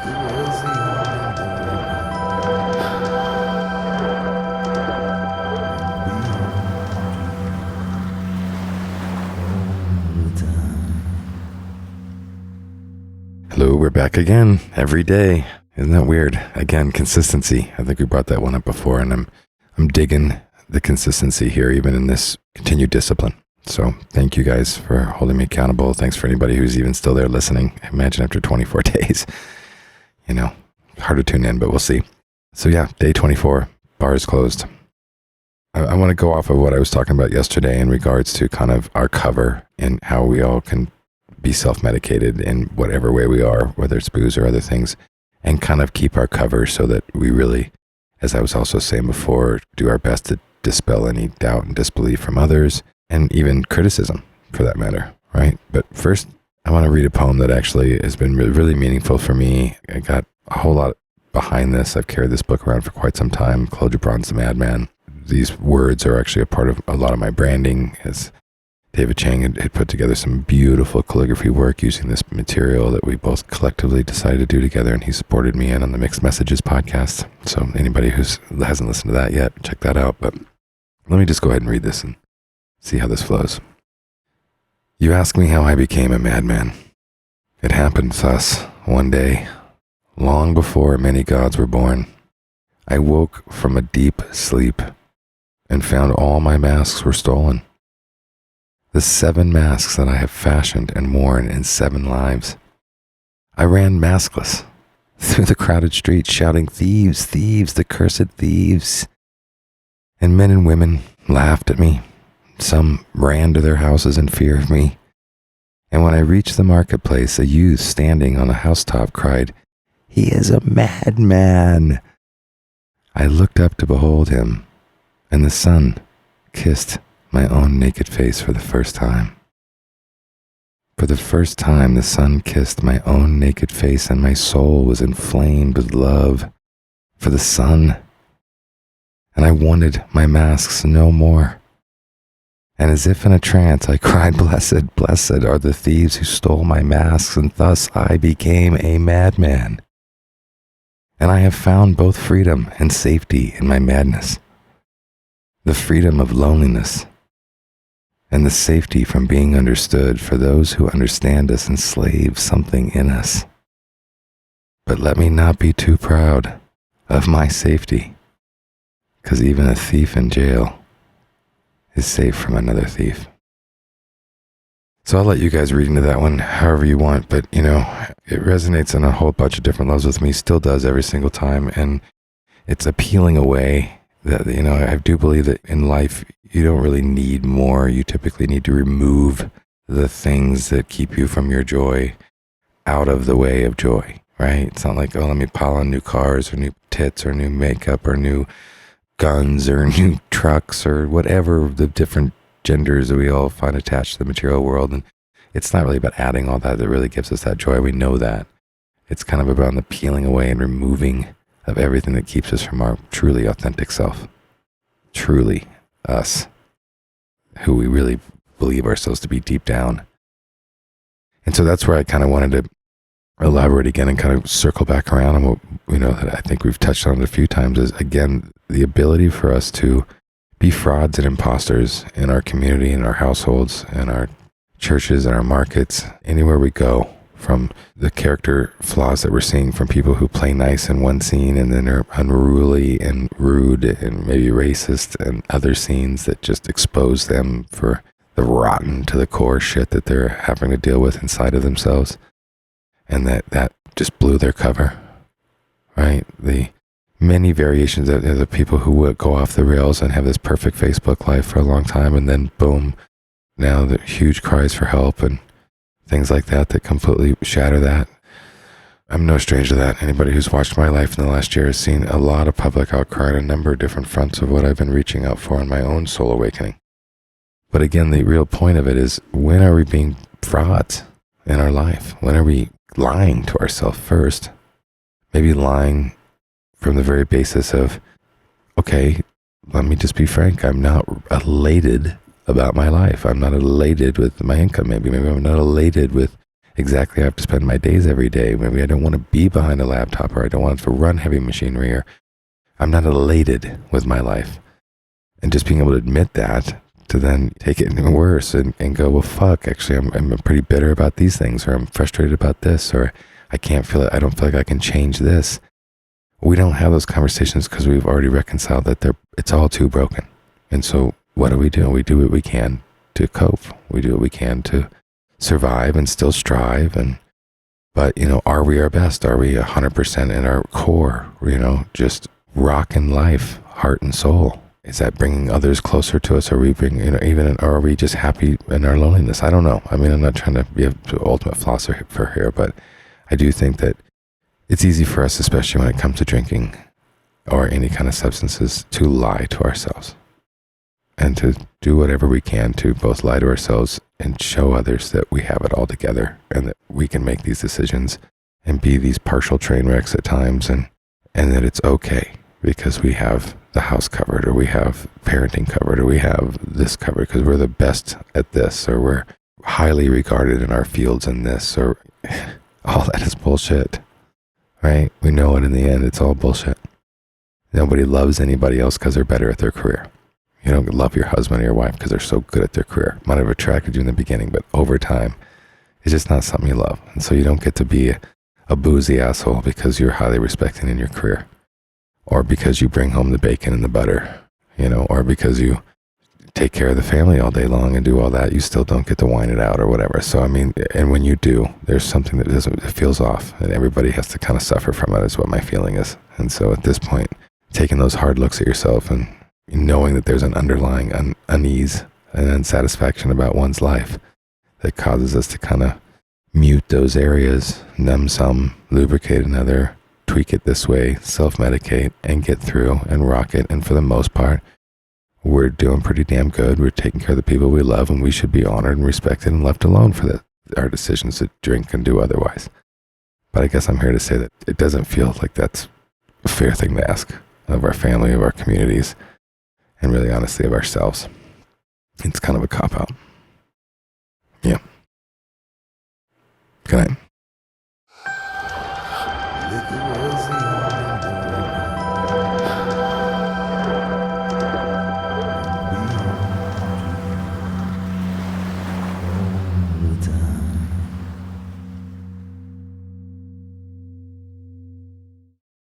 Hello, we're back again every day. Isn't that weird? Again, consistency. I think we brought that one up before, and I'm digging the consistency here, even in this continued discipline. So thank you guys for holding me accountable. Thanks for anybody who's even still there listening. I imagine after 24 days, hard to tune in, but we'll see. So yeah, day 24, bar is closed. I want to go off of what I was talking about yesterday in regards to kind of our cover and how we all can be self-medicated in whatever way we are, whether it's booze or other things, and kind of keep our cover so that we really, as I was also saying before, do our best to dispel any doubt and disbelief from others, and even criticism for that matter, right? But first, I want to read a poem that actually has been really, really meaningful for me. I got a whole lot behind this. I've carried this book around for quite some time, Khalil Gibran's The Madman. These words are actually a part of a lot of my branding, as David Chang had put together some beautiful calligraphy work using this material that we both collectively decided to do together, and he supported me in on the Mixed Messages podcast. So anybody who hasn't listened to that yet, check that out. But let me just go ahead and read this and see how this flows. You ask me how I became a madman. It happened thus one day, long before many gods were born. I woke from a deep sleep and found all my masks were stolen. The 7 masks that I have fashioned and worn in 7 lives. I ran maskless through the crowded streets shouting, "Thieves, thieves, the cursed thieves." And men and women laughed at me. Some ran to their houses in fear of me. And when I reached the marketplace, a youth standing on a housetop cried, "He is a madman." I looked up to behold him, and the sun kissed my own naked face for the first time. For the first time, the sun kissed my own naked face, and my soul was inflamed with love for the sun. And I wanted my masks no more. And as if in a trance, I cried, "Blessed, blessed are the thieves who stole my masks," and thus I became a madman. And I have found both freedom and safety in my madness. The freedom of loneliness, and the safety from being understood for those who understand us enslave something in us. But let me not be too proud of my safety, because even a thief in jail is safe from another thief. So I'll let you guys read into that one however you want, but it resonates on a whole bunch of different levels with me, still does every single time, and it's a peeling away that, I do believe that in life, you don't really need more. You typically need to remove the things that keep you from your joy out of the way of joy, right? It's not like, let me pile on new cars or new tits or new makeup or new guns or new trucks or whatever the different genders that we all find attached to the material world. And it's not really about adding all that really gives us that joy. We know that. It's kind of about the peeling away and removing of everything that keeps us from our truly authentic self. Truly us, who we really believe ourselves to be deep down. And so that's where I kind of wanted to elaborate again and kind of circle back around on what, that I think we've touched on it a few times, is again, the ability for us to be frauds and imposters in our community, in our households, in our churches, in our markets, anywhere we go, from the character flaws that we're seeing from people who play nice in one scene and then are unruly and rude and maybe racist, and other scenes that just expose them for the rotten to the core shit that they're having to deal with inside of themselves. And that just blew their cover, right? The many variations of the people who would go off the rails and have this perfect Facebook life for a long time, and then boom, now the huge cries for help and things like that completely shatter that. I'm no stranger to that. Anybody who's watched my life in the last year has seen a lot of public outcry on a number of different fronts of what I've been reaching out for in my own soul awakening. But again, the real point of it is, when are we being frauds in our life? When are we lying to ourselves first? Maybe lying from the very basis of, okay, let me just be frank, I'm not elated about my life. I'm not elated with my income. Maybe I'm not elated with exactly how I have to spend my days every day. Maybe I don't want to be behind a laptop, or I don't want to run heavy machinery, or I'm not elated with my life. And just being able to admit that, to then take it even worse and go, well, fuck, actually, I'm pretty bitter about these things, or I'm frustrated about this, or I don't feel like I can change this. We don't have those conversations because we've already reconciled that it's all too broken. And so what do? We do what we can to cope. We do what we can to survive and still strive. But, are we our best? Are we 100% in our core, just rocking life, heart and soul? Is that bringing others closer to us? Are we are we just happy in our loneliness? I don't know. I mean, I'm not trying to be an ultimate philosopher here, but I do think that it's easy for us, especially when it comes to drinking or any kind of substances, to lie to ourselves and to do whatever we can to both lie to ourselves and show others that we have it all together and that we can make these decisions and be these partial train wrecks at times, and that it's okay because we have the house covered, or we have parenting covered, or we have this covered because we're the best at this, or we're highly regarded in our fields in this, or all that is bullshit. Right? We know it in the end. It's all bullshit. Nobody loves anybody else because they're better at their career. You don't love your husband or your wife because they're so good at their career. Might have attracted you in the beginning, but over time, it's just not something you love. And so you don't get to be a boozy asshole because you're highly respected in your career, or because you bring home the bacon and the butter, or because you take care of the family all day long and do all that. You still don't get to whine it out or whatever. So, I mean, and when you do, there's something that it feels off, and everybody has to kind of suffer from it, is what my feeling is. And so at this point, taking those hard looks at yourself and knowing that there's an underlying unease and unsatisfaction about one's life that causes us to kind of mute those areas, numb some, lubricate another, tweak it this way, self-medicate, and get through and rock it. And for the most part, we're doing pretty damn good. We're taking care of the people we love, and we should be honored and respected and left alone for our decisions to drink and do otherwise. But I guess I'm here to say that it doesn't feel like that's a fair thing to ask of our family, of our communities, and really honestly of ourselves. It's kind of a cop-out. Yeah. Good night.